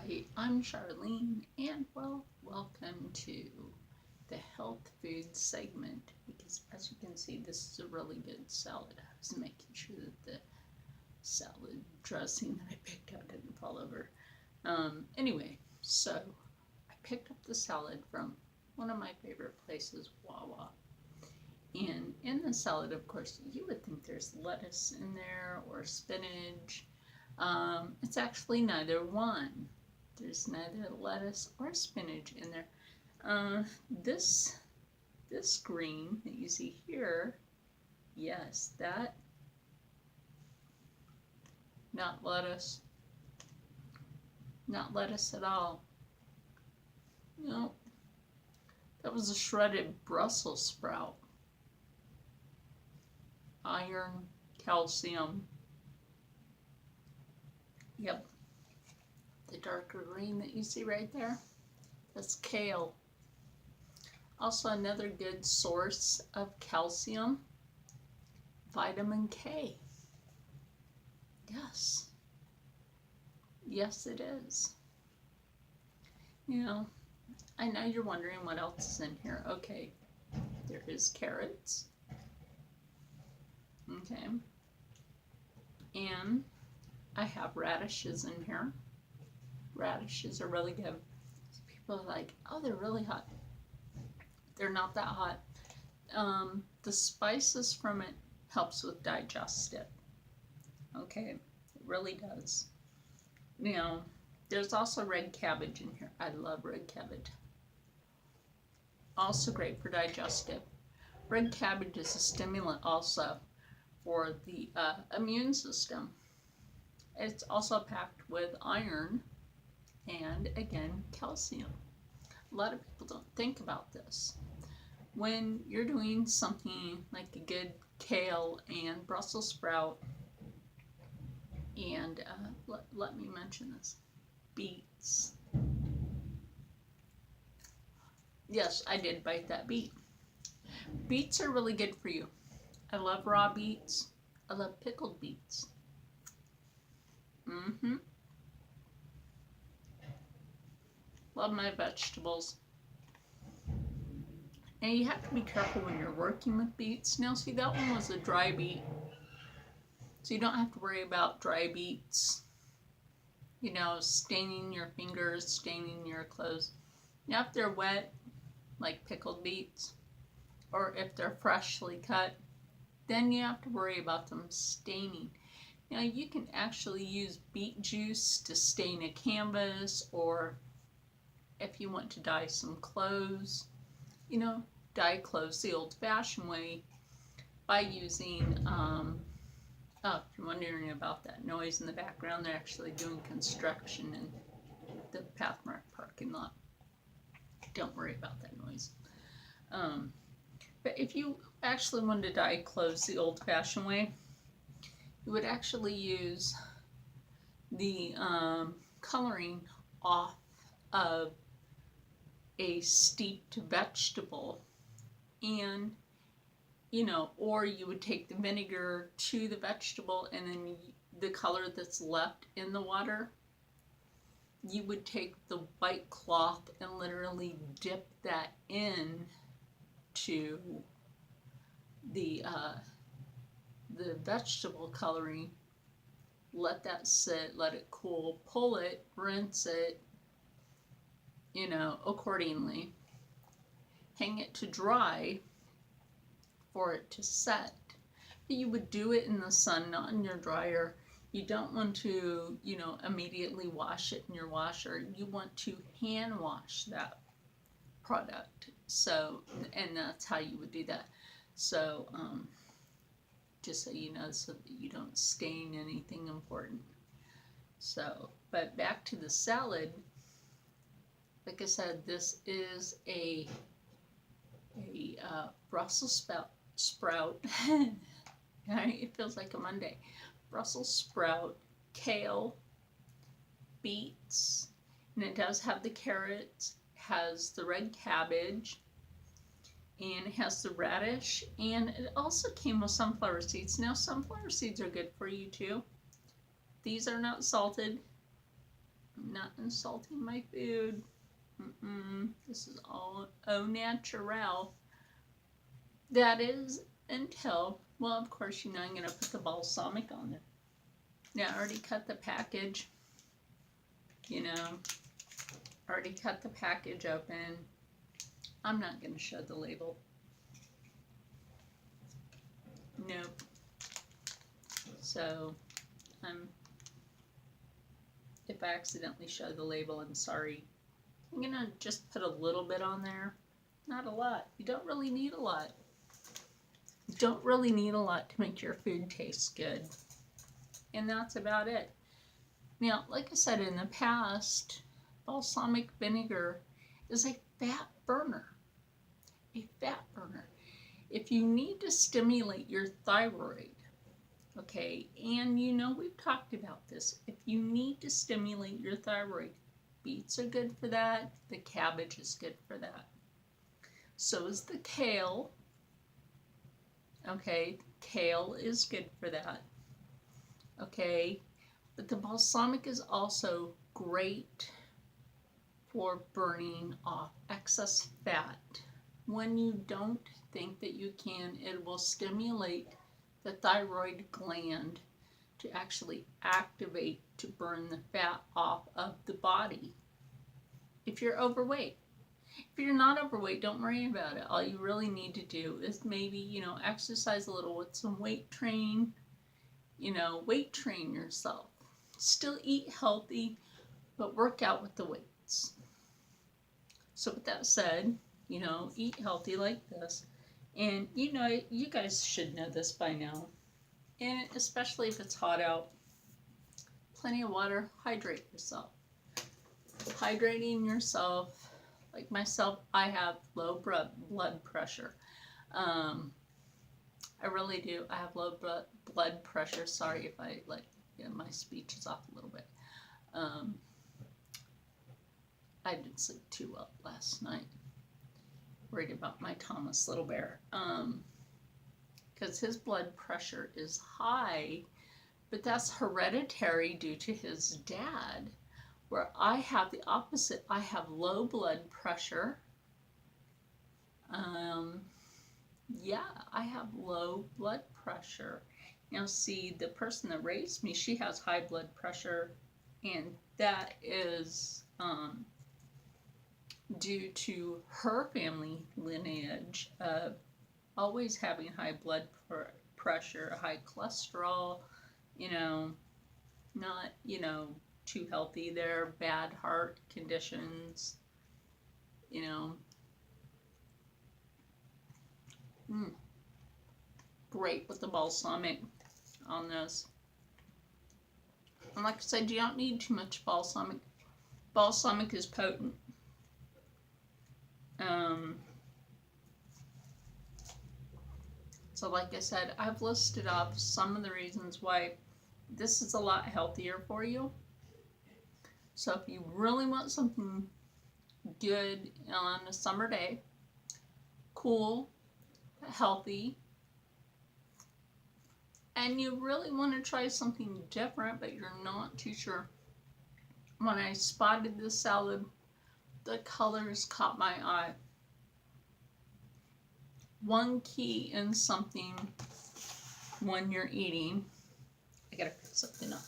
Hi, I'm Charlene, and welcome to the health food segment. Because as you can see, this is a really good salad. I was making sure that the salad dressing that I picked out didn't fall over. Anyway, so I picked up the salad from one of my favorite places, Wawa. And in the salad, of course, you would think there's lettuce in there or spinach. It's actually neither one. There's neither lettuce or spinach in there. Uh, this this green that you see here, yes, that not lettuce, not lettuce at all. No, that was a shredded Brussels sprout. Iron, calcium. Yep, the darker green that you see right there, that's kale. Also another good source of calcium, vitamin K. Yes. Yes, it is. You know, I know you're wondering what else is in here. Okay, there is carrots. Okay. And I have radishes in here. Radishes are really good. People are like, oh, they're really hot. They're not that hot. The spices from it helps with digestive. Okay, it really does. You know, there's also red cabbage in here. I love red cabbage. Also great for digestive. Red cabbage is a stimulant also for the immune system. It's also packed with iron and, again, calcium. A lot of people don't think about this. When you're doing something like a good kale and Brussels sprout, and let me mention this, beets. Yes, I did bite that beet. Beets are really good for you. I love raw beets. I love pickled beets. Love my vegetables. And you have to be careful when you're working with beets. Now, see, that one was a dry beet. So you don't have to worry about dry beets, you know, staining your fingers, staining your clothes. Now, if they're wet, like pickled beets, or if they're freshly cut, then you have to worry about them staining. Now, you can actually use beet juice to stain a canvas, or if you want to dye some clothes, you know, dye clothes the old-fashioned way by using, oh, if you're wondering about that noise in the background, they're actually doing construction in the Pathmark parking lot. Don't worry about that noise. But if you actually wanted to dye clothes the old-fashioned way, you would actually use the coloring off of a steeped vegetable, and you know, or you would take the vinegar to the vegetable, and then the color that's left in the water, you would take the white cloth and literally dip that in to the vegetable coloring, let that sit, let it cool, pull it, rinse it, you know, accordingly, hang it to dry for it to set. But you would do it in the sun, not in your dryer. You don't want to, you know, immediately wash it in your washer. You want to hand wash that product. So, and that's how you would do that. So, just so you know, so that you don't stain anything important. So, but back to the salad. Like I said, this is a Brussels sprout. It feels like a Monday. Brussels sprout, kale, beets, and it does have the carrots, has the red cabbage, and it has the radish, and it also came with sunflower seeds. Now, sunflower seeds are good for you too. These are not salted. not insulting my food. This is all au naturel. That is until, well, of course, you know, I'm going to put the balsamic on there. Now, I already cut the package, you know, already cut the package open. I'm not going to show the label. Nope. So, if I accidentally show the label, I'm sorry. I'm going to just put a little bit on there. Not a lot. You don't really need a lot. You don't really need a lot to make your food taste good. And that's about it. Now, like I said in the past, balsamic vinegar is a fat burner. A fat burner. If you need to stimulate your thyroid, okay, and you know we've talked about this, if you need to stimulate your thyroid, beets are good for that, the cabbage is good for that. So is the kale, okay, kale is good for that, okay, but the balsamic is also great for burning off excess fat. When you don't think that you can, it will stimulate the thyroid gland to actually activate to burn the fat off of the body. If you're overweight. If you're not overweight, don't worry about it. All you really need to do is maybe, you know, exercise a little with some weight train, you know, weight train yourself. Still eat healthy, but work out with the weights. So with that said, you know, eat healthy like this. And, you know, you guys should know this by now. And especially if it's hot out, plenty of water, hydrate yourself. Hydrating yourself, like myself, I have low blood pressure. I really do. I have low blood pressure. Sorry if I, like, you know, my speech is off a little bit. I didn't sleep too well last night. Worried about my Thomas little bear. Because his blood pressure is high, but that's hereditary due to his dad. Where I have the opposite. I have low blood pressure. Yeah, I have low blood pressure. Now see, the person that raised me, she has high blood pressure, and that is due to her family lineage of always having high blood pressure, high cholesterol, you know, not, you know, too healthy there, bad heart conditions, you know. Great with the balsamic on this. And like I said, you don't need too much balsamic. Balsamic is potent. So like I said, I've listed off some of the reasons why this is a lot healthier for you. So if you really want something good on a summer day, cool, healthy, and you really want to try something different, but you're not too sure. When I spotted this salad, the colors caught my eye. One key in something when you're eating, I gotta pick something up.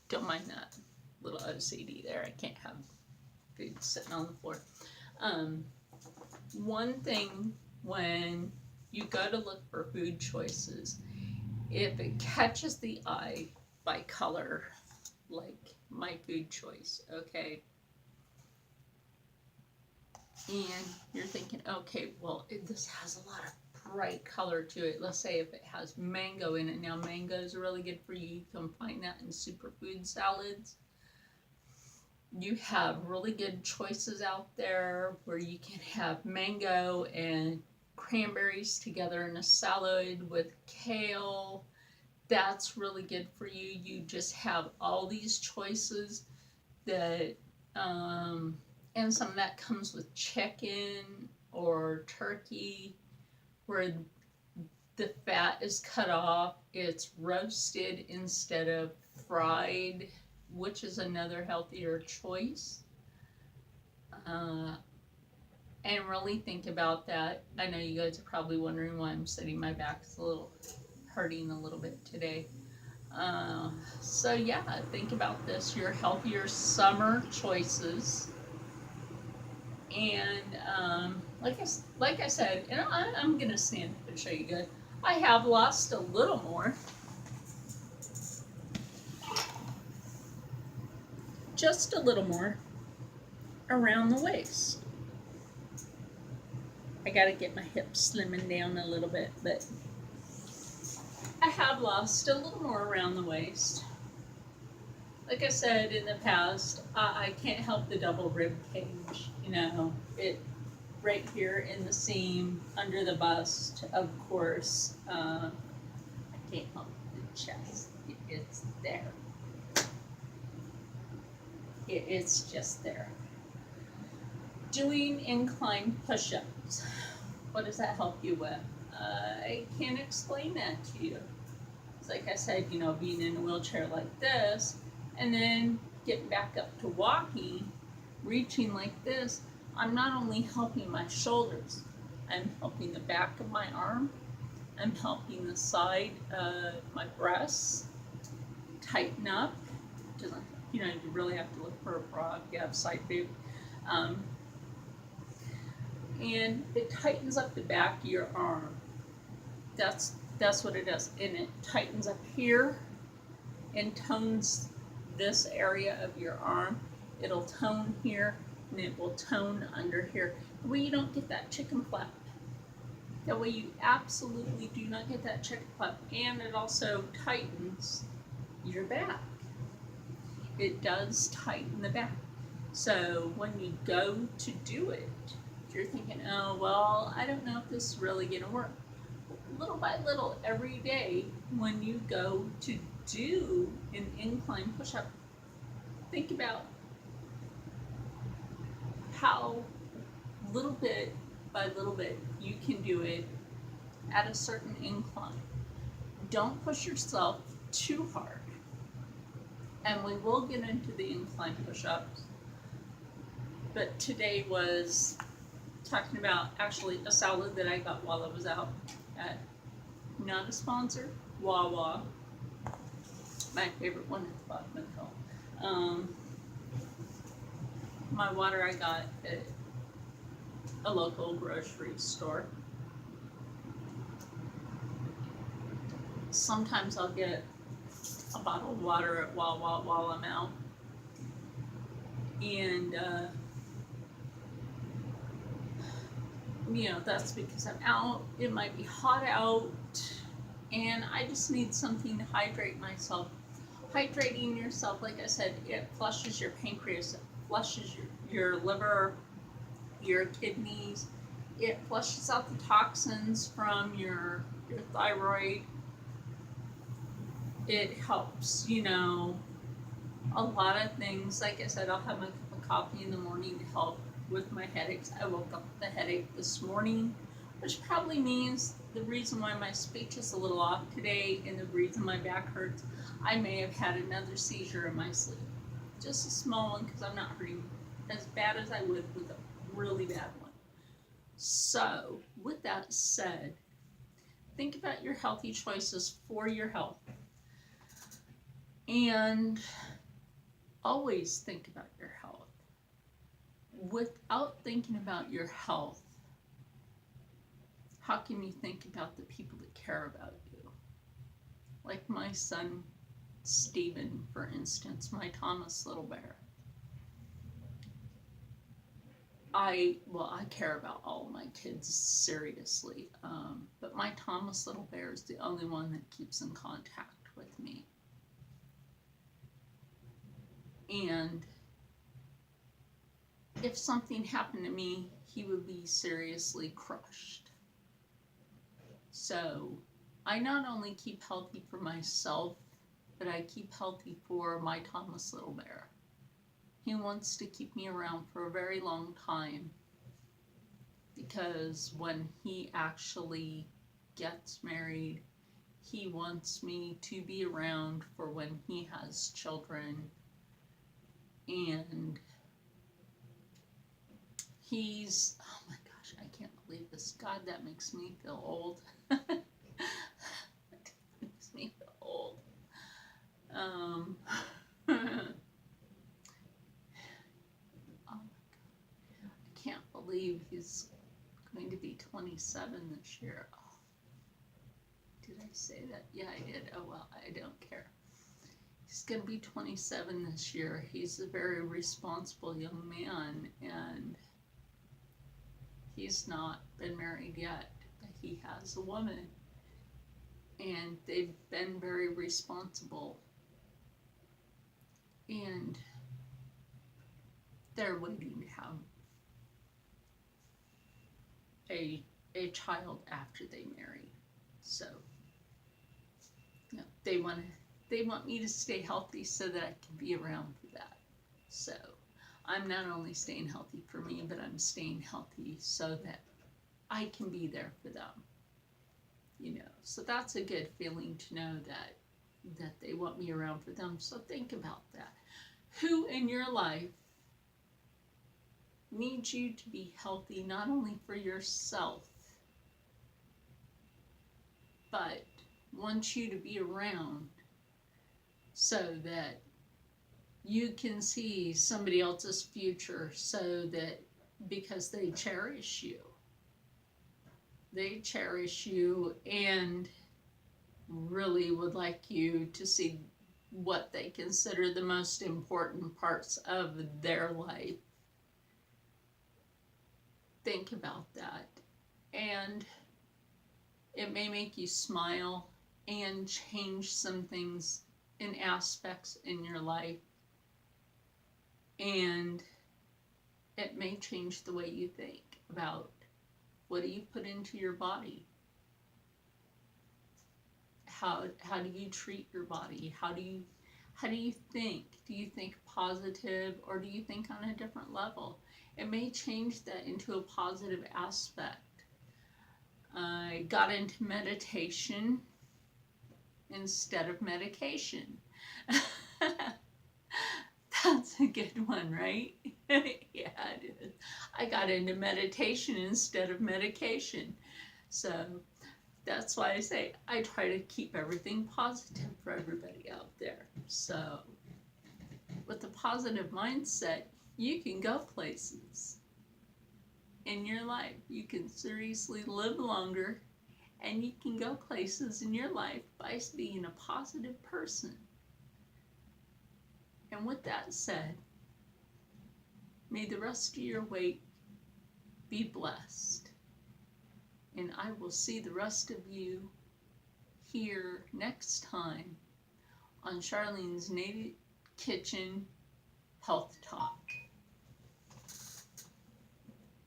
Don't mind that little OCD there. I can't have food sitting on the floor. One thing when you go to look for food choices, if it catches the eye by color, like my food choice, okay, and you're thinking, okay, well, this has a lot of bright color to it. Let's say if it has mango in it. Now, mango is really good for you. You can find that in superfood salads. You have really good choices out there where you can have mango and cranberries together in a salad with kale. That's really good for you. You just have all these choices that, and some of that comes with chicken or turkey, where the fat is cut off. It's roasted instead of fried. which is another healthier choice. Uh, and really think about that. I know you guys are probably wondering why I'm sitting. My back is a little hurting a little bit today. So yeah, think about this, your healthier summer choices. And like I said, and I'm gonna stand up and show you guys. I have lost a little more, just a little more around the waist. I gotta get my hips slimming down a little bit, but I have lost a little more around the waist. Like I said in the past, I can't help the double rib cage. You know, it right here in the seam under the bust, of course. I can't help the chest. It's there. It's just there. Doing incline push-ups. What does that help you with? I can't explain that to you. It's like I said, you know, being in a wheelchair like this, and then getting back up to walking, reaching like this, I'm not only helping my shoulders, I'm helping the back of my arm, I'm helping the side of my breasts tighten up. You know, you really have to look for a bra if you have side boob. And it tightens up the back of your arm. That's what it does. And it tightens up here and tones this area of your arm. It'll tone here and it will tone under here. That way you don't get that chicken flap. That way you absolutely do not get that chicken flap. And it also tightens your back. It does tighten the back. So when you go to do it, if you're thinking, oh, well, I don't know if this is really going to work. Little by little, every day, when you go to do an incline push-up, think about how little bit by little bit you can do it at a certain incline. Don't push yourself too hard. And we will get into the incline push-ups. But today was talking about actually a salad that I got while I was out at, not a sponsor, Wawa. My favorite one is the bottom of the hill. My water I got at a local grocery store. Sometimes I'll get a bottle of water at Wawa while I'm out. And, you know, that's because I'm out. It might be hot out. And I just need something to hydrate myself. Hydrating yourself, like I said, it flushes your pancreas, it flushes your liver, your kidneys. It flushes out the toxins from your thyroid. It helps, you know, a lot of things. Like I said, I'll have my cup of coffee in the morning to help with my headaches. I woke up with a headache this morning, which probably means the reason why my speech is a little off today and the reason my back hurts, I may have had another seizure in my sleep. Just a small one, because I'm not hurting as bad as I would with a really bad one. So, with that said, think about your healthy choices for your health. And always think about your health. Without thinking about your health, how can you think about the people that care about you? Like my son, Stephen, for instance, my Thomas Little Bear. I care about all my kids seriously, but my Thomas Little Bear is the only one that keeps in contact with me. And if something happened to me, he would be seriously crushed. So I not only keep healthy for myself, but I keep healthy for my Thomas Little Bear. He wants to keep me around for a very long time, because when he actually gets married, he wants me to be around for when he has children And he's, oh my gosh, I can't believe this. God, that makes me feel old. That makes me feel old. Oh my God. I can't believe he's going to be 27 this year. Oh, did I say that? Yeah, I did. Oh well, I don't care. He's going to be 27 this year. He's a very responsible young man, and he's not been married yet, but he has a woman, and they've been very responsible, and they're waiting to have a child after they marry. So, you know, they want me to stay healthy so that I can be around for that. So I'm not only staying healthy for me, but I'm staying healthy so that I can be there for them. You know, so that's a good feeling to know that they want me around for them. So think about that. Who in your life needs you to be healthy, not only for yourself, but wants you to be around so that you can see somebody else's future, so that because they cherish you and really would like you to see what they consider the most important parts of their life. Think about that. And it may make you smile and change some things in aspects in your life. And it may change the way you think about what do you put into your body. How do you treat your body? How do you think? Do you think positive, or do you think on a different level? It may change that into a positive aspect. I got into meditation instead of medication. That's a good one, right? Yeah, it is. I got into meditation instead of medication. So that's why I say I try to keep everything positive for everybody out there. So with a positive mindset, you can go places in your life. You can seriously live longer, and you can go places in your life by being a positive person. And with that said, may the rest of your week be blessed. And I will see the rest of you here next time on Charlene's Native Kitchen Health Talk.